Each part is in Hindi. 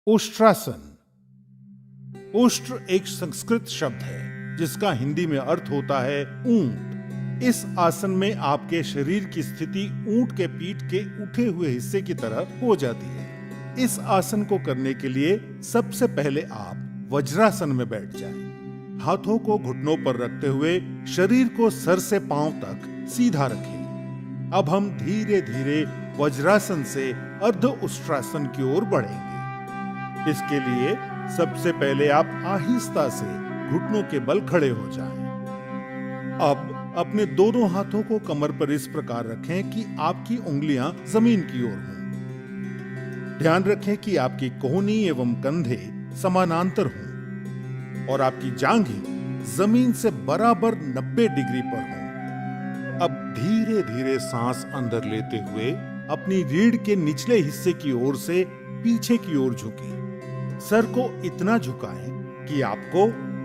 उष्ट्रासन। उष्ट्र एक संस्कृत शब्द है जिसका हिंदी में अर्थ होता है ऊंट। इस आसन में आपके शरीर की स्थिति ऊंट के पीठ के उठे हुए हिस्से की तरह हो जाती है। इस आसन को करने के लिए सबसे पहले आप वज्रासन में बैठ जाएं। हाथों को घुटनों पर रखते हुए शरीर को सर से पांव तक सीधा रखें। अब हम धीरे धीरे वज्रासन से अर्ध उष्ट्रासन की ओर बढ़ेंगे। इसके लिए सबसे पहले आप आहिस्ता से घुटनों के बल खड़े हो जाएं। अब अपने दोनों हाथों को कमर पर इस प्रकार रखें कि आपकी उंगलियां जमीन की ओर हों। ध्यान रखें कि आपकी कोहनी एवं कंधे समानांतर हों और आपकी जांघें जमीन से बराबर 90 डिग्री पर हों। अब धीरे धीरे सांस अंदर लेते हुए अपनी रीढ़ के निचले हिस्से की ओर से पीछे की ओर झुकें। सर को इतना झुकाएं कि आपको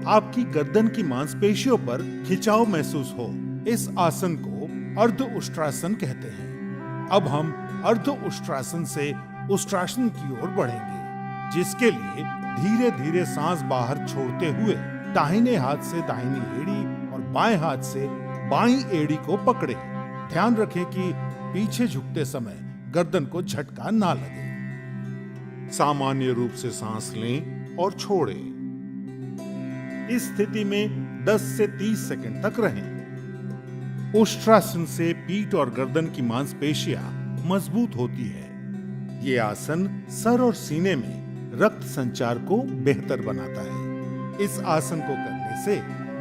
आपकी गर्दन की मांसपेशियों पर खिंचाव महसूस हो। इस आसन को अर्ध उष्ट्रासन कहते हैं। अब हम अर्ध उष्ट्रासन से उष्ट्रासन की ओर बढ़ेंगे, जिसके लिए धीरे धीरे सांस बाहर छोड़ते हुए दाहिने हाथ से दाहिनी एड़ी और बाएं हाथ से बाईं एड़ी को पकड़े। ध्यान रखें कि पीछे झुकते समय गर्दन को झटका ना लगे। सामान्य रूप से सांस लें और छोड़ें। इस स्थिति में 10 से 30 सेकंड तक रहें। उष्ट्रासन से पीठ और गर्दन की मांसपेशियां मजबूत होती है। ये आसन सर और सीने में रक्त संचार को बेहतर बनाता है। इस आसन को करने से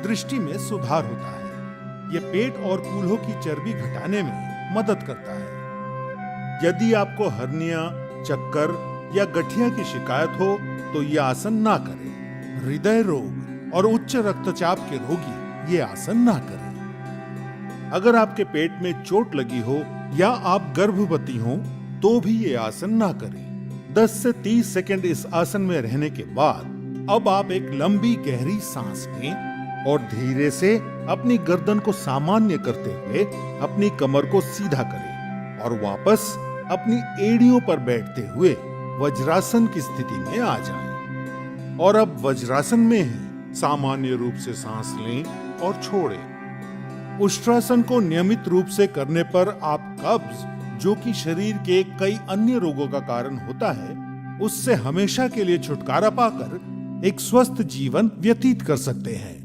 दृष्टि में सुधार होता है। ये पेट और कूल्हों की चर्बी घटाने में मदद करता है। यदि आपको हर्निया, चक्कर या गठिया की शिकायत हो तो यह आसन ना करें। हृदय रोग और उच्च रक्तचाप के रोगी ये आसन ना करें। अगर आपके पेट में चोट लगी हो या आप गर्भवती हो तो भी ये आसन ना करें। 10 से 30 सेकंड इस आसन में रहने के बाद अब आप एक लंबी गहरी सांस लें और धीरे से अपनी गर्दन को सामान्य करते हुए अपनी कमर को सीधा करें और वापस अपनी एड़ियों पर बैठते हुए वज्रासन की स्थिति में आ जाएं। और अब वज्रासन में हैं। सामान्य रूप से सांस लें और छोड़ें। उष्ट्रासन को नियमित रूप से करने पर आप कब्ज, जो कि शरीर के कई अन्य रोगों का कारण होता है, उससे हमेशा के लिए छुटकारा पाकर एक स्वस्थ जीवन व्यतीत कर सकते हैं।